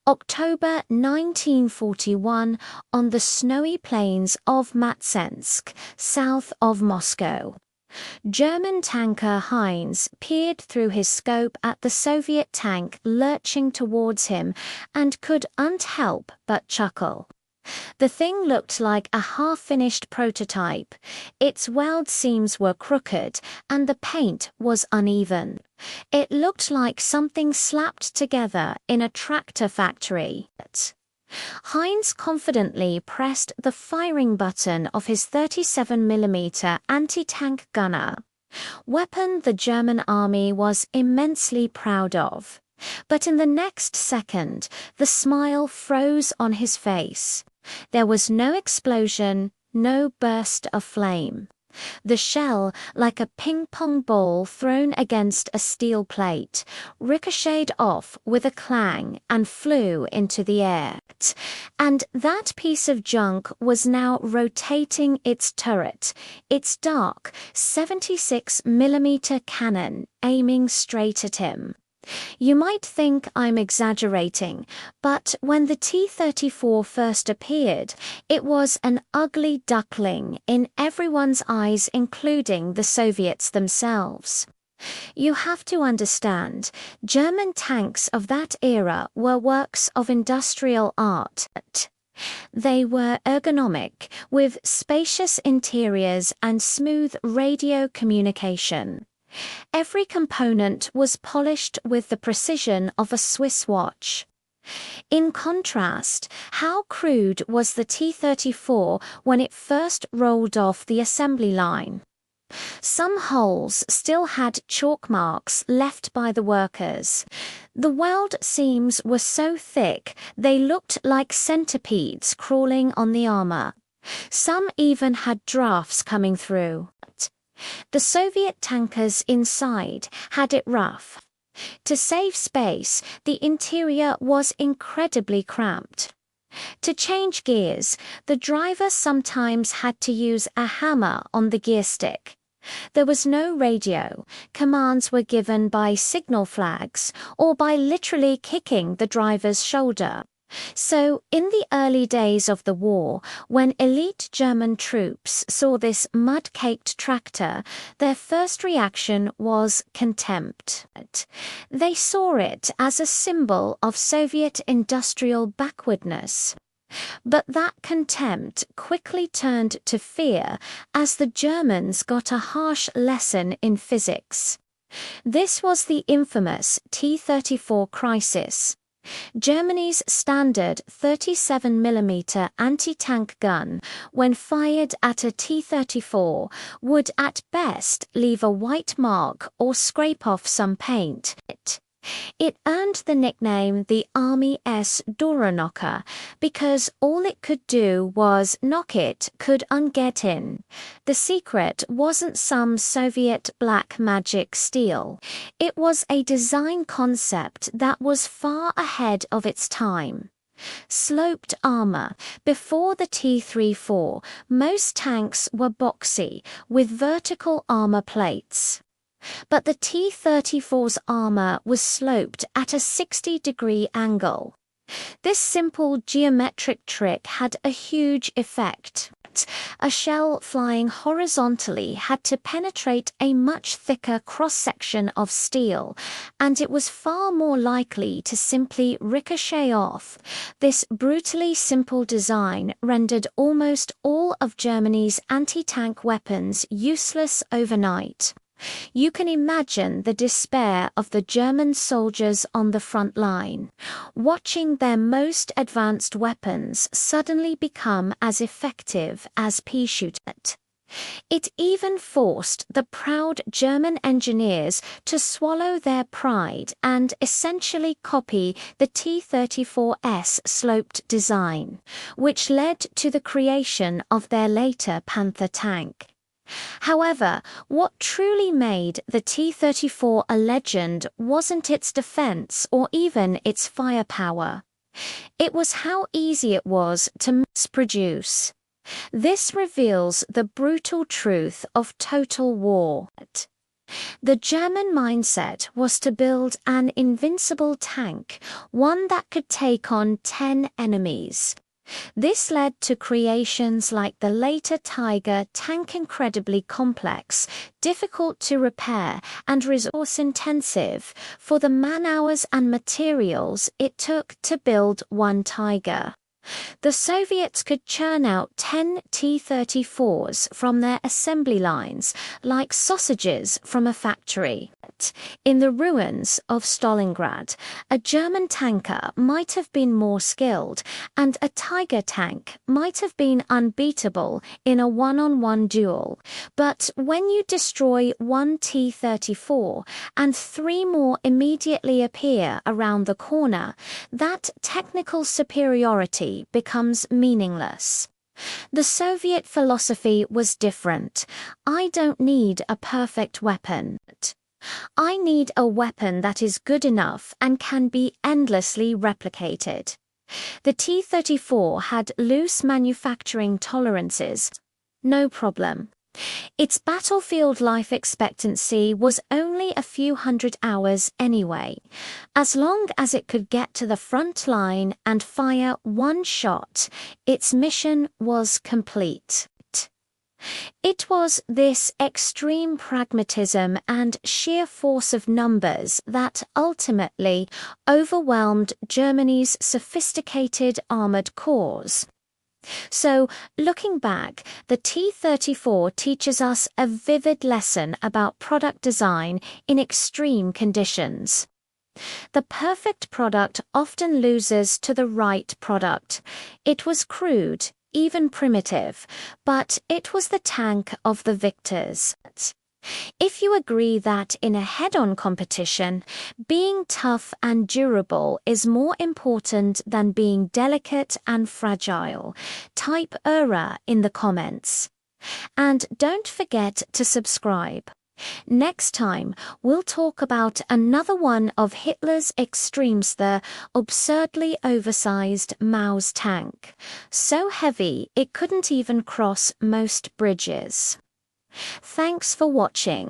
October 1941, on the snowy plains of Matsensk, south of Moscow. German tanker Heinz peered through his scope at the Soviet tank lurching towards him and couldn't help but chuckle. The thing looked like a half-finished prototype. Its weld seams were crooked, and the paint was uneven. It looked like something slapped together in a tractor factory. Heinz confidently pressed the firing button of his 37mm anti-tank gunner, weapon the German army was immensely proud of. But in the next second, the smile froze on his face. There was no explosion, no burst of flame. The shell, like a ping-pong ball thrown against a steel plate, ricocheted off with a clang and flew into the air. And that piece of junk was now rotating its turret, its dark 76mm cannon aiming straight at him. You might think I'm exaggerating, but when the T-34 first appeared, it was an ugly duckling in everyone's eyes, including the Soviets themselves. You have to understand, German tanks of that era were works of industrial art. They were ergonomic, with spacious interiors and smooth radio communication. Every component was polished with the precision of a Swiss watch. In contrast, how crude was the T-34 when it first rolled off the assembly line? Some holes still had chalk marks left by the workers. The weld seams were so thick they looked like centipedes crawling on the armor. Some even had drafts coming through. The Soviet tankers inside had it rough. To save space, the interior was incredibly cramped. To change gears, the driver sometimes had to use a hammer on the gear stick. There was no radio. Commands were given by signal flags or by literally kicking the driver's shoulder. So, in the early days of the war, when elite German troops saw this mud-caked tractor, their first reaction was contempt. They saw it as a symbol of Soviet industrial backwardness. But that contempt quickly turned to fear as the Germans got a harsh lesson in physics. This was the infamous T-34 crisis. Germany's standard 37mm anti-tank gun, when fired at a T-34, would at best leave a white mark or scrape off some paint. It earned the nickname the Army's Dora Knocker because all it could do was knock it couldn't get in. The secret wasn't some Soviet black magic steel. It was a design concept that was far ahead of its time. Sloped armor. Before the T-34, most tanks were boxy, with vertical armor plates. But the T-34's armor was sloped at a 60-degree angle. This simple geometric trick had a huge effect. A shell flying horizontally had to penetrate a much thicker cross-section of steel, and it was far more likely to simply ricochet off. This brutally simple design rendered almost all of Germany's anti-tank weapons useless overnight. You can imagine the despair of the German soldiers on the front line, watching their most advanced weapons suddenly become as effective as pea shooters. It even forced the proud German engineers to swallow their pride and essentially copy the T-34's sloped design, which led to the creation of their later Panther tank. However, what truly made the T-34 a legend wasn't its defense or even its firepower. It was how easy it was to mass-produce. This reveals the brutal truth of total war. The German mindset was to build an invincible tank, one that could take on 10 enemies. This led to creations like the later Tiger tank, incredibly complex, difficult to repair, and resource-intensive for the man-hours and materials it took to build one Tiger. The Soviets could churn out 10 T-34s from their assembly lines, like sausages from a factory. In the ruins of Stalingrad, a German tanker might have been more skilled, and a Tiger tank might have been unbeatable in a one-on-one duel. But when you destroy one T-34 and 3 more immediately appear around the corner, that technical superiority becomes meaningless. The Soviet philosophy was different. I don't need a perfect weapon. I need a weapon that is good enough and can be endlessly replicated. The T-34 had loose manufacturing tolerances. No problem. Its battlefield life expectancy was only a few hundred hours anyway. As long as it could get to the front line and fire one shot, its mission was complete. It was this extreme pragmatism and sheer force of numbers that ultimately overwhelmed Germany's sophisticated armored corps. So, looking back, the T-34 teaches us a vivid lesson about product design in extreme conditions. The perfect product often loses to the right product. It was crude, even primitive, but it was the tank of the victors. If you agree that in a head-on competition, being tough and durable is more important than being delicate and fragile, type "era" in the comments. And don't forget to subscribe. Next time, we'll talk about another one of Hitler's extremes, the absurdly oversized Maus tank, so heavy it couldn't even cross most bridges. Thanks for watching.